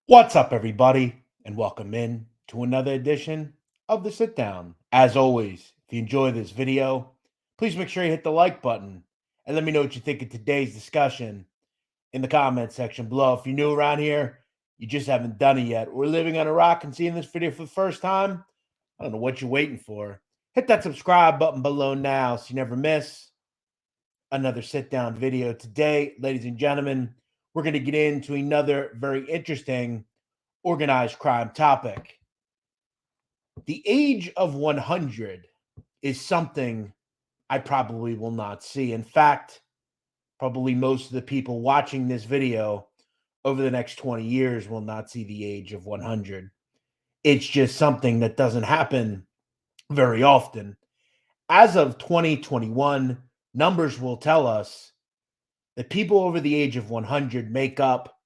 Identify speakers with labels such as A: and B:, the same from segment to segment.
A: What's up, everybody, and welcome in to another edition of the Sit Down. As always, if you enjoy this video, please make sure you hit the like button and let me know what you think of today's discussion in the comment section below. If you're new around here, you just haven't done it yet, or living on a rock and seeing this video for the first time, I don't know what you're waiting for. Hit that subscribe button below now so you never miss another sit down video. Today, ladies and gentlemen, we're going to get into another very interesting organized crime topic. The age of 100 is something I probably will not see. In fact, probably most of the people watching this video over the next 20 years will not see the age of 100. It's just something that doesn't happen very often. As of 2021, numbers will tell us that people over the age of 100 make up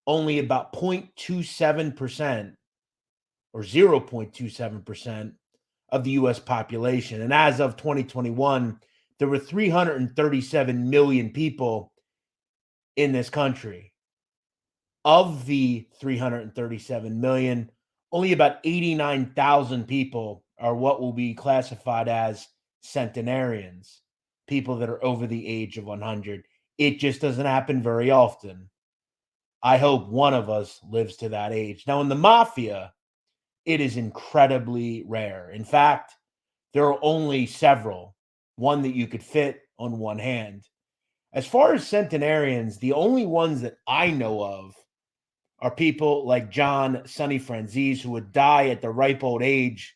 A: only about 0.27% or 0.27% of the US population. And as of 2021, there were 337 million people in this country. Of the 337 million, only about 89,000 people are what will be classified as centenarians, people that are over the age of 100. It just doesn't happen very often. I hope one of us lives to that age. Now, in the Mafia, it is incredibly rare. In fact, there are only several, one that you could fit on one hand. As far as centenarians, the only ones that I know of are people like John Sonny Franzese, who would die at the ripe old age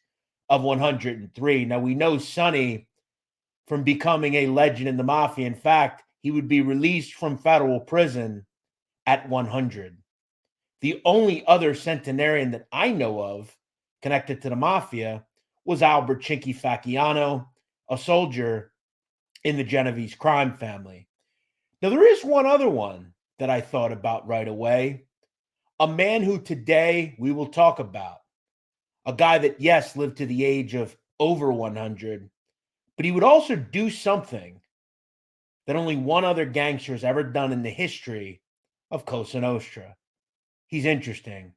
A: of 103. Now, we know Sonny from becoming a legend in the Mafia. In fact, he would be released from federal prison at 100. The only other centenarian that I know of connected to the Mafia was Albert Chinky Facciano, a soldier in the Genovese crime family. Now, there is one other one that I thought about right away, a man who today we will talk about, a guy that, yes, lived to the age of over 100, but he would also do something that only one other gangster has ever done in the history of Cosa Nostra. He's interesting,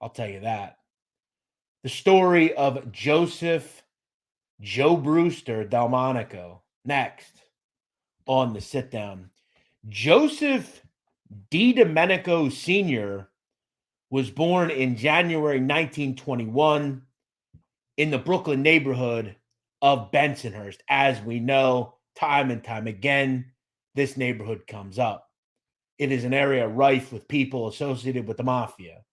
A: I'll tell you that. The story of Joseph Joe Brewster Delmonico, next on the sit down. Joseph D. Domenico Sr. was born in January 1921 in the Brooklyn neighborhood of Bensonhurst. As we know, time and time again, this neighborhood comes up. It is an area rife with people associated with the Mafia.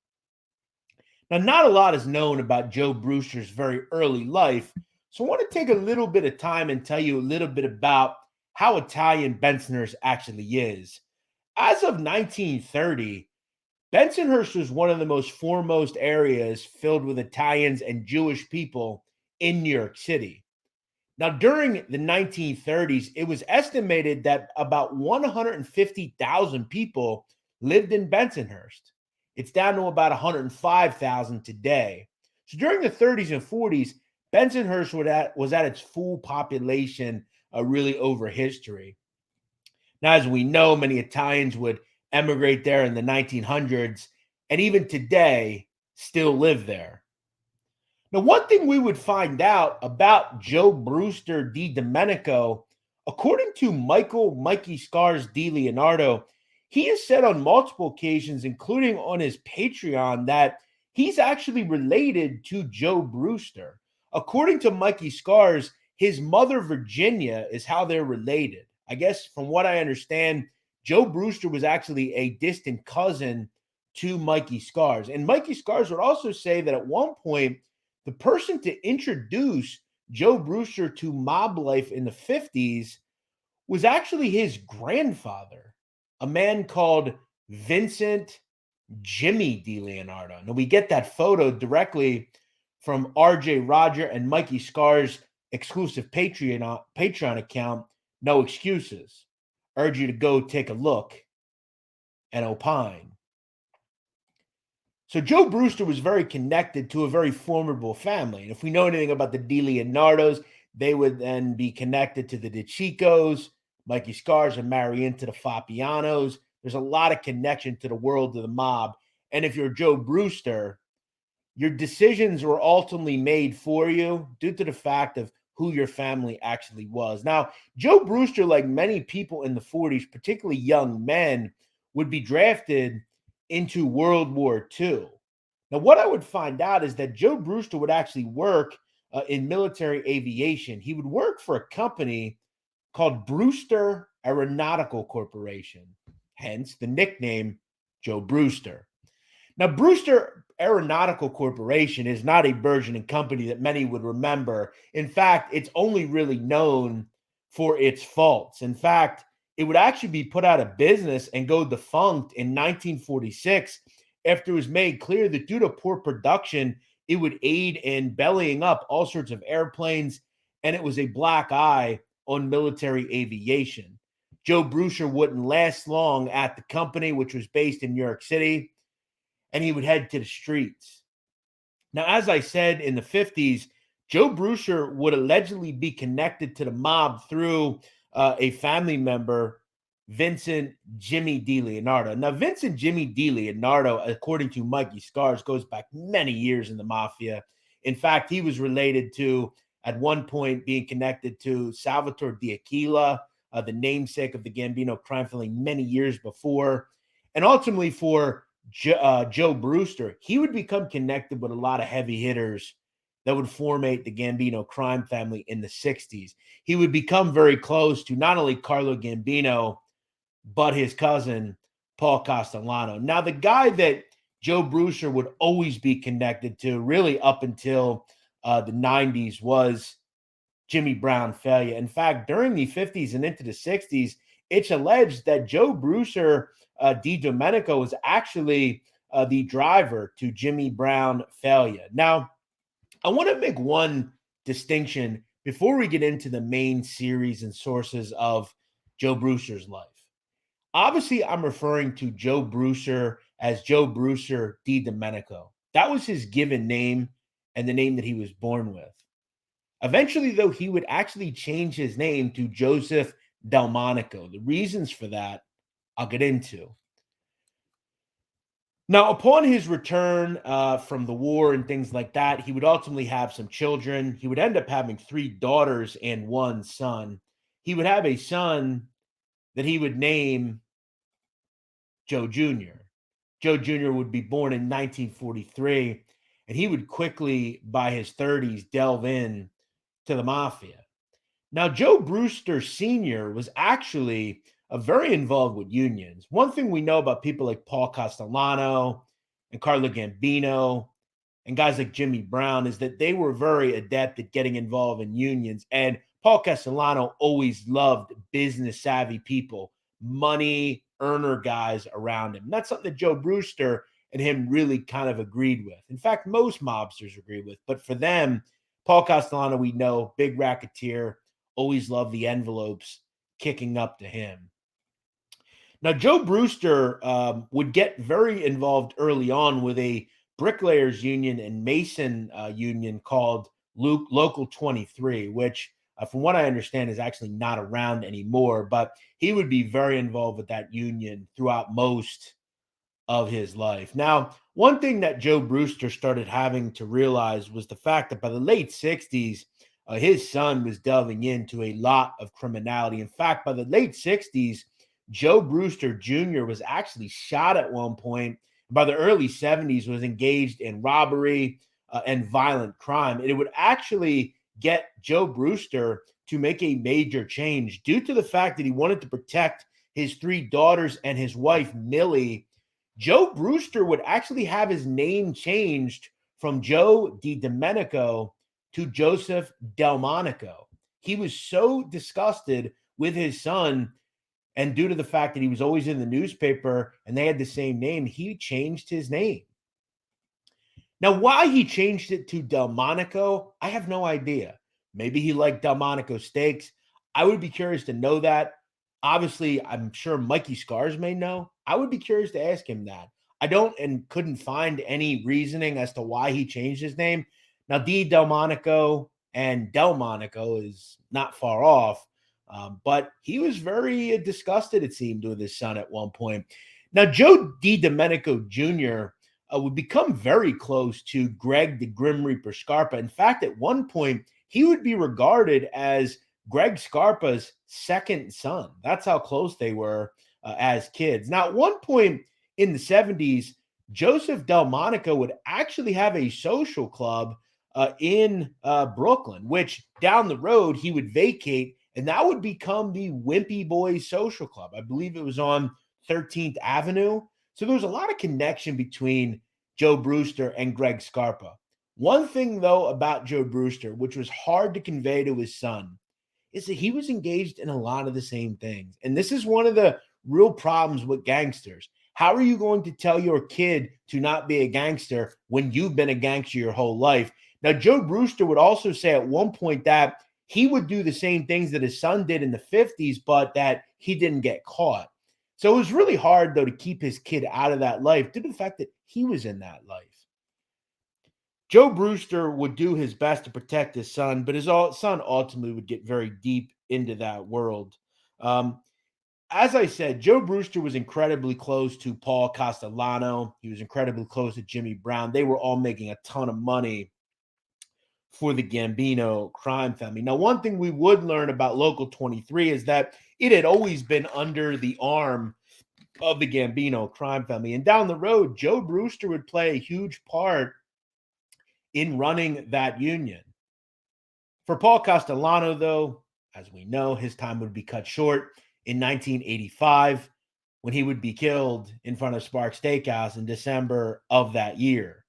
A: Now, not a lot is known about Joe Brewster's very early life, so I want to take a little bit of time and tell you a little bit about how Italian Bensonhurst actually is. As of 1930, Bensonhurst was one of the most foremost areas filled with Italians and Jewish people in New York City. Now, during the 1930s, it was estimated that about 150,000 people lived in Bensonhurst. It's down to about 105,000 today. So during the 30s and 40s, Bensonhurst was at its full population, really over history. Now, as we know, many Italians would emigrate there in the 1900s, and even today still live there. Now, one thing we would find out about Joe Brewster Di Domenico, according to Mikey Scars Di Leonardo, he has said on multiple occasions, including on his Patreon, that he's actually related to Joe Brewster. According to Mikey Scars, his mother, Virginia, is how they're related. I guess from what I understand, Joe Brewster was actually a distant cousin to Mikey Scars. And Mikey Scars would also say that at one point, the person to introduce Joe Brewster to mob life in the 50s was actually his grandfather, a man called Vincent Jimmy Di Leonardo. Now, we get that photo directly from RJ Roger and Mikey Scars' exclusive Patreon account, No Excuses. Urge you to go take a look and opine. So Joe Brewster was very connected to a very formidable family. And if we know anything about the Di Leonardos, they would then be connected to the DeChicos. Mikey Scars and marry into the Fabianos. There's a lot of connection to the world of the mob. And if you're Joe Brewster, your decisions were ultimately made for you due to the fact of who your family actually was. Now, Joe Brewster, like many people in the 40s, particularly young men, would be drafted into World War II. Now, what I would find out is that Joe Brewster would actually work in military aviation. He would work for a company called Brewster Aeronautical Corporation, hence the nickname Joe Brewster. Now, Brewster Aeronautical Corporation is not a burgeoning company that many would remember. In fact, it's only really known for its faults. In fact, it would actually be put out of business and go defunct in 1946 after it was made clear that due to poor production, it would aid in bellying up all sorts of airplanes, and it was a black eye on military aviation. Joe Brewster wouldn't last long at the company, which was based in New York City, and he would head to the streets. Now, as I said, in the 50s, Joe Brewster would allegedly be connected to the mob through a family member, Vincent Jimmy DiLeonardo. Now, Vincent Jimmy DiLeonardo, according to Mikey Scars, goes back many years in the Mafia. In fact, he was related to, at one point, being connected to Salvatore D'Aquila, the namesake of the Gambino crime family many years before. And ultimately for Joe Brewster, he would become connected with a lot of heavy hitters that would formate the Gambino crime family in the 60s. He would become very close to not only Carlo Gambino, but his cousin, Paul Castellano. Now, the guy that Joe Brewster would always be connected to, really up until the 90s, was Jimmy Brown failure. In fact, during the 50s and into the 60s, it's alleged that Joe Brewster Domenico was actually the driver to Jimmy Brown failure. Now, I want to make one distinction before we get into the main series and sources of Joe Brewster's life. Obviously, I'm referring to Joe Brewster as Joe Brewster Domenico. That was his given name and the name that he was born with. Eventually, though, he would actually change his name to Joseph Delmonico. The reasons for that I'll get into. Now, upon his return from the war and things like that, he would ultimately have some children. He would end up having 3 daughters and 1 son. He would have a son that he would name Joe Jr. Joe Jr. would be born in 1943, and he would quickly, by his 30s, delve in to the Mafia. Now, Joe Brewster Sr. was actually very involved with unions. One thing we know about people like Paul Castellano and Carlo Gambino and guys like Jimmy Brown is that they were very adept at getting involved in unions. And Paul Castellano always loved business savvy people, money earner guys around him. And that's something that Joe Brewster and him really kind of agreed with. In fact, most mobsters agreed with. But for them, Paul Castellano, we know, big racketeer, always loved the envelopes kicking up to him. Now, Joe Brewster would get very involved early on with a bricklayers union and mason union called Local 23, which, from what I understand, is actually not around anymore. But he would be very involved with that union throughout most of his life. Now, one thing that Joe Brewster started having to realize was the fact that by the late 60s, his son was delving into a lot of criminality. In fact, by the late 60s, Joe Brewster Jr. was actually shot at one point. By the early 70s, was engaged in robbery and violent crime. And it would actually get Joe Brewster to make a major change due to the fact that he wanted to protect his 3 daughters and his wife, Millie. Joe Brewster would actually have his name changed from Joe Domenico to Joseph Delmonico. He was so disgusted with his son, and due to the fact that he was always in the newspaper and they had the same name, he changed his name. Now, why he changed it to Delmonico, I have no idea. Maybe he liked Delmonico steaks. I would be curious to know that. Obviously, I'm sure Mikey Scars may know. I would be curious to ask him that. I don't and couldn't find any reasoning as to why he changed his name. Now, Delmonico and Delmonico is not far off, but he was very disgusted, it seemed, with his son at one point. Now, Joe Domenico Jr. would become very close to Greg the Grim Reaper Scarpa. In fact, at one point, he would be regarded as Greg Scarpa's second son. That's how close they were as kids. Now, at one point in the 70s, Joseph Delmonico would actually have a social club in Brooklyn, which down the road he would vacate, and that would become the Wimpy Boys Social Club. I believe it was on 13th Avenue. So there was a lot of connection between Joe Brewster and Greg Scarpa. One thing, though, about Joe Brewster, which was hard to convey to his son, is that he was engaged in a lot of the same things. And this is one of the real problems with gangsters. How are you going to tell your kid to not be a gangster when you've been a gangster your whole life? Now, Joe Brewster would also say at one point that he would do the same things that his son did in the 50s, but that he didn't get caught. So it was really hard, though, to keep his kid out of that life due to the fact that he was in that life. Joe Brewster would do his best to protect his son, but his son ultimately would get very deep into that world. Um, as I said, Joe Brewster was incredibly close to Paul Castellano. He was incredibly close to Jimmy Brown. They were all making a ton of money for the Gambino crime family. Now, one thing we would learn about Local 23 is that it had always been under the arm of the Gambino crime family. And down the road, Joe Brewster would play a huge part in running that union. For Paul Castellano, though, as we know, his time would be cut short in 1985 when he would be killed in front of Sparks Steakhouse in December of that year.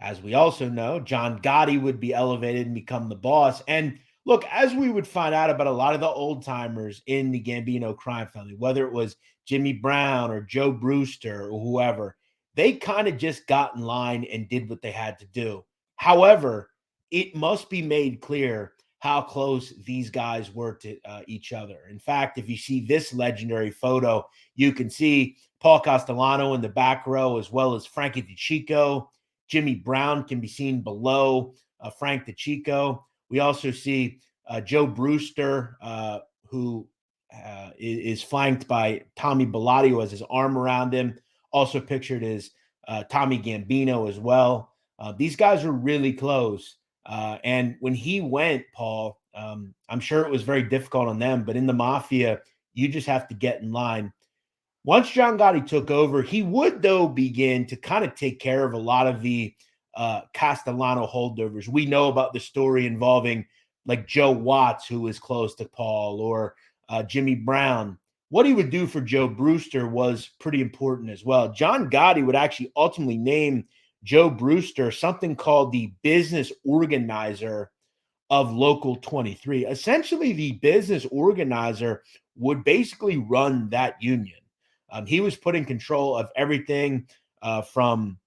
A: As we also know, John Gotti would be elevated and become the boss. And look, as we would find out about a lot of the old timers in the Gambino crime family, whether it was Jimmy Brown or Joe Brewster or whoever, they kind of just got in line and did what they had to do. However, it must be made clear how close these guys were to each other. In fact, if you see this legendary photo, you can see Paul Castellano in the back row, as well as Frankie DeChico. Jimmy Brown can be seen below Frank DeChico. We also see Joe Brewster, who is flanked by Tommy Bilotti, who has his arm around him. Also pictured is Tommy Gambino as well. These guys were really close. And when he went, Paul, I'm sure it was very difficult on them, but in the Mafia, you just have to get in line. Once John Gotti took over, he would, though, begin to kind of take care of a lot of the Castellano holdovers. We know about the story involving like Joe Watts, who was close to Paul, or Jimmy Brown. What he would do for Joe Brewster was pretty important as well. John Gotti would actually ultimately name Joe Brewster something called the business organizer of Local 23. Essentially, the business organizer would basically run that union. He was put in control of everything from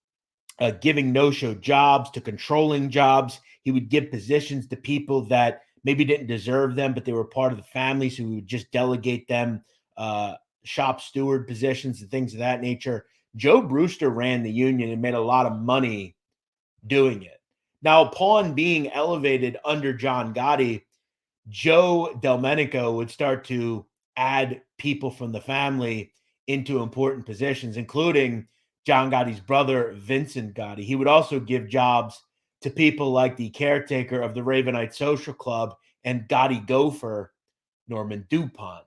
A: giving no-show jobs to controlling jobs. He would give positions to people that maybe didn't deserve them, but they were part of the family, so we would just delegate them shop steward positions and things of that nature. Joe Brewster ran the union and made a lot of money doing it. Now, upon being elevated under John Gotti, Joe Delmonico would start to add people from the family into important positions, including John Gotti's brother, Vincent Gotti. He would also give jobs to people like the caretaker of the Ravenite Social Club and Gotti gopher, Norman DuPont.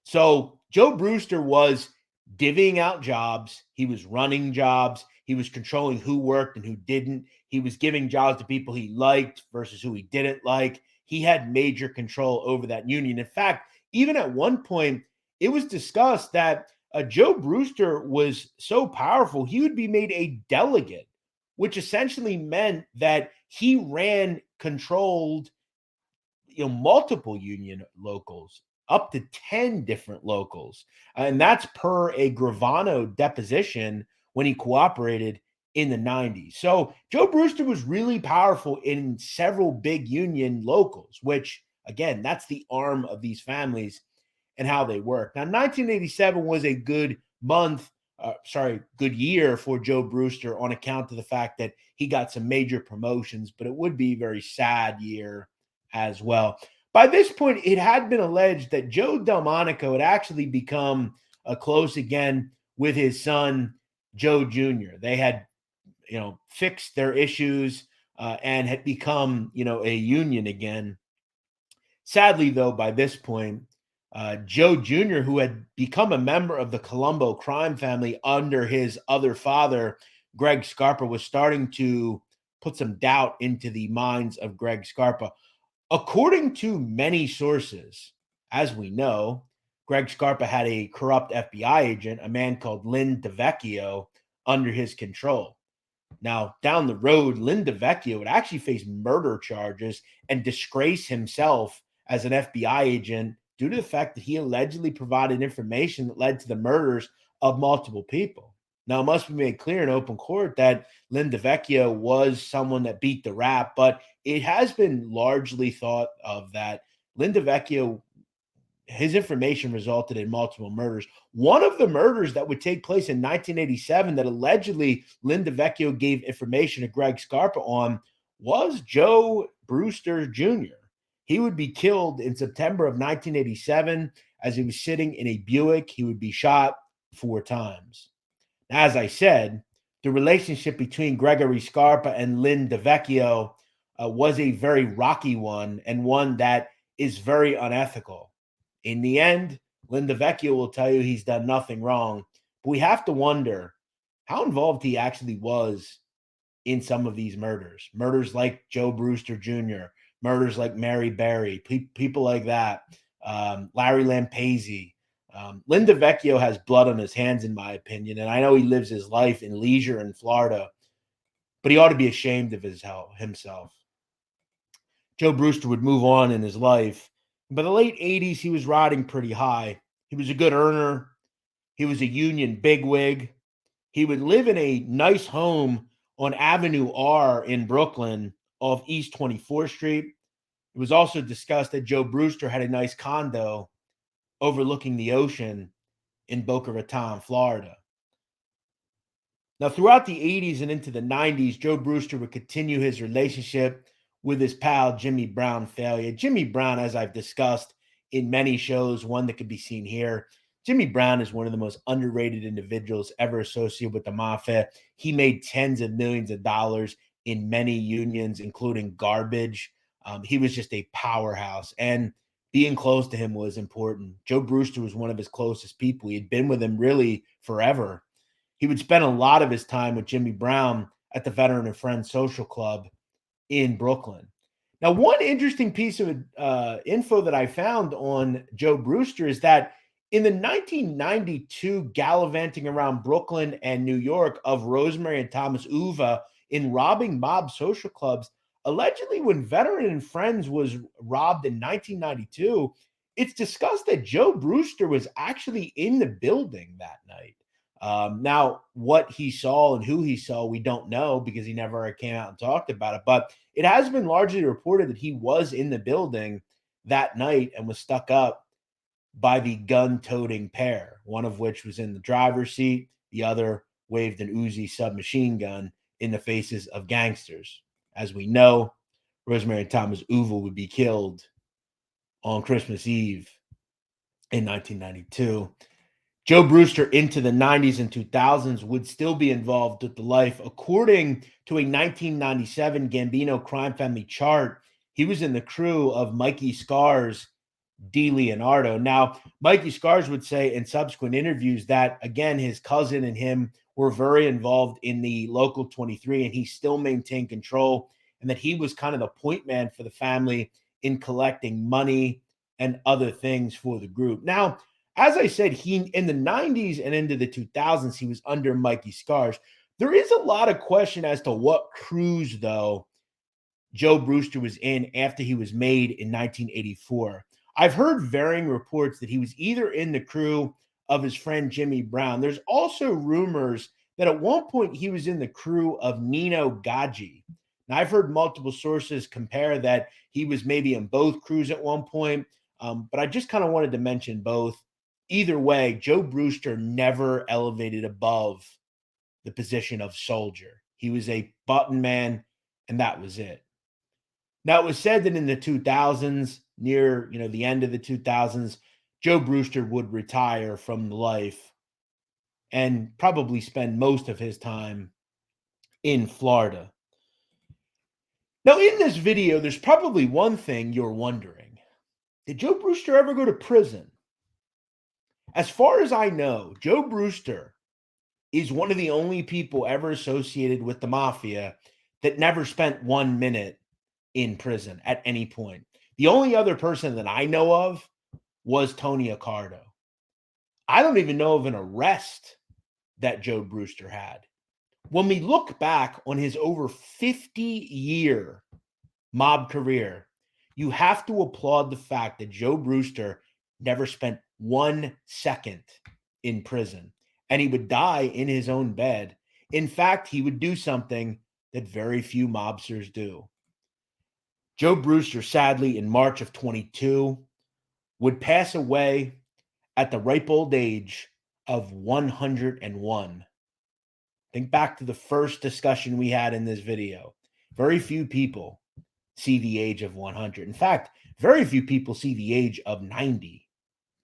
A: So Joe Brewster was divvying out jobs. He was running jobs. He was controlling who worked and who didn't. He was giving jobs to people he liked versus who he didn't like. He had major control over that union. In fact, even at one point, it was discussed that Joe Brewster was so powerful, he would be made a delegate, which essentially meant that he controlled, multiple union locals, up to 10 different locals. And that's per a Gravano deposition when he cooperated in the 90s. So Joe Brewster was really powerful in several big union locals, which, again, that's the arm of these families and how they work. Now, 1987 was a good good year for Joe Brewster on account of the fact that he got some major promotions, but it would be a very sad year as well. By this point, it had been alleged that Joe Delmonico had actually become close again with his son, Joe Jr. They had, fixed their issues and had become, a union again. Sadly, though, by this point, Joe Jr., who had become a member of the Colombo crime family under his other father, Greg Scarpa, was starting to put some doubt into the minds of Greg Scarpa. According to many sources, as we know, Greg Scarpa had a corrupt FBI agent, a man called Lynn DeVecchio, under his control. Now, down the road, Linda Vecchio would actually face murder charges and disgrace himself as an FBI agent due to the fact that he allegedly provided information that led to the murders of multiple people. Now, it must be made clear in open court that Linda Vecchio was someone that beat the rap, but it has been largely thought of that Linda Vecchio, his information resulted in multiple murders. One of the murders that would take place in 1987 that allegedly Linda Vecchio gave information to Greg Scarpa on was Joe Brewster Jr. He would be killed in September of 1987 as he was sitting in a Buick. He would be shot 4 times. Now, as I said, the relationship between Gregory Scarpa and Lynn DeVecchio was a very rocky one and one that is very unethical. In the end, Linda Vecchio will tell you he's done nothing wrong. But we have to wonder how involved he actually was in some of these murders. Murders like Joe Brewster Jr., murders like Mary Berry, people like that, Larry Lampese. Linda Vecchio has blood on his hands, in my opinion. And I know he lives his life in leisure in Florida, but he ought to be ashamed of himself. Joe Brewster would move on in his life. By the late 80s, he was riding pretty high. He was a good earner. He was a union bigwig. He would live in a nice home on Avenue R in Brooklyn off East 24th Street. It was also discussed that Joe Brewster had a nice condo overlooking the ocean in Boca Raton, Florida. Now, throughout the 80s and into the 90s, Joe Brewster would continue his relationship with his pal Jimmy Brown Failure. Jimmy Brown, as I've discussed in many shows, one that could be seen here, Jimmy Brown is one of the most underrated individuals ever associated with the Mafia. He made tens of millions of dollars in many unions, including garbage. He was just a powerhouse, and being close to him was important. Joe Brewster was one of his closest people. He had been with him really forever. He would spend a lot of his time with Jimmy Brown at the Veteran and Friends Social Club in Brooklyn. Now, one interesting piece of info that I found on Joe Brewster is that in the 1992 gallivanting around Brooklyn and New York of Rosemary and Thomas Uva in robbing mob social clubs, allegedly when Veteran and Friends was robbed in 1992, it's discussed that Joe Brewster was actually in the building that night. Now, what he saw and who he saw, we don't know because he never came out and talked about it. But it has been largely reported that he was in the building that night and was stuck up by the gun-toting pair, one of which was in the driver's seat, the other waved an Uzi submachine gun in the faces of gangsters. As we know, Rosemary Thomas Uva would be killed on Christmas Eve in 1992. Joe Brewster into the 90s and 2000s would still be involved with the life. According to a 1997 Gambino crime family chart, he was in the crew of Mikey Scar's D. Leonardo. Now, Mikey Scars would say in subsequent interviews that, again, his cousin and him were very involved in the local 23, and he still maintained control, and that he was kind of the point man for the family in collecting money and other things for the group. Now, as I said, he in the 90s and into the 2000s, he was under Mikey Scars. There is a lot of question as to what crews, though, Joe Brewster was in after he was made in 1984. I've heard varying reports that he was either in the crew of his friend Jimmy Brown. There's also rumors that at one point he was in the crew of Nino Gaggi. Now, I've heard multiple sources compare that he was maybe in both crews at one point, but I just kind of wanted to mention both. Either way, Joe Brewster never elevated above the position of soldier. He was a button man, and that was it. Now, it was said that in the 2000s, near the end of the 2000s, Joe Brewster would retire from life. and probably spend most of his time in Florida. Now, in this video, there's probably one thing you're wondering. Did Joe Brewster ever go to prison? As far as I know, Joe Brewster is one of the only people ever associated with the Mafia that never spent 1 minute in prison at any point. The only other person that I know of was Tony Accardo. I don't even know of an arrest that Joe Brewster had. When we look back on his over 50-year mob career, you have to applaud the fact that Joe Brewster never spent 1 second in prison, and he would die in his own bed. In fact, he would do something that very few mobsters do. Joe Brewster, sadly, in March of 22, would pass away at the ripe old age of 101. Think back to the first discussion we had in this video. Very few people see the age of 100. In fact, very few people see the age of 90.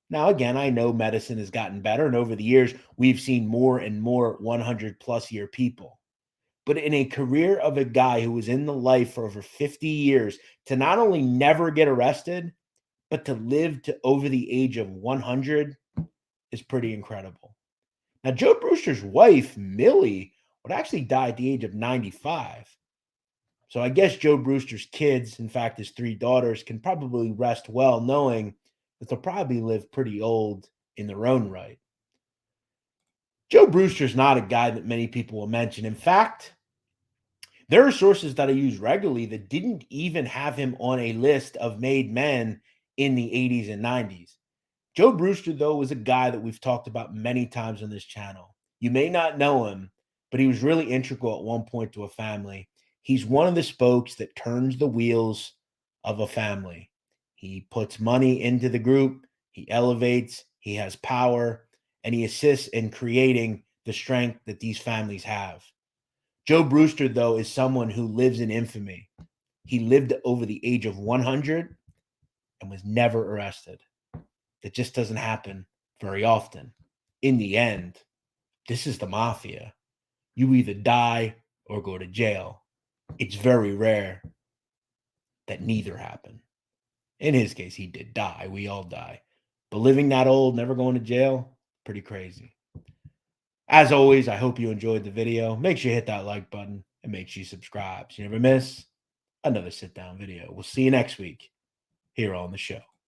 A: Now, again, I know medicine has gotten better, and over the years, we've seen more and more 100-plus year people. But in a career of a guy who was in the life for over 50 years, to not only never get arrested, but to live to over the age of 100 is pretty incredible. Now, Joe Brewster's wife, Millie, would actually die at the age of 95. So I guess Joe Brewster's kids, in fact, his 3 daughters, can probably rest well knowing that they'll probably live pretty old in their own right. Joe Brewster's not a guy that many people will mention. In fact, there are sources that I use regularly that didn't even have him on a list of made men in the 80s and 90s. Joe Brewster, though, was a guy that we've talked about many times on this channel. You may not know him, but he was really integral at one point to a family. He's one of the spokes that turns the wheels of a family. He puts money into the group, he elevates, he has power, and he assists in creating the strength that these families have. Joe Brewster, though, is someone who lives in infamy. He lived over the age of 100 and was never arrested. That just doesn't happen very often. In the end, this is the Mafia. You either die or go to jail. It's very rare that neither happen. In his case, he did die. We all die. But living that old, never going to jail, pretty crazy. As always, I hope you enjoyed the video. Make sure you hit that like button and make sure you subscribe so you never miss another sit-down video. We'll see you next week here on the show.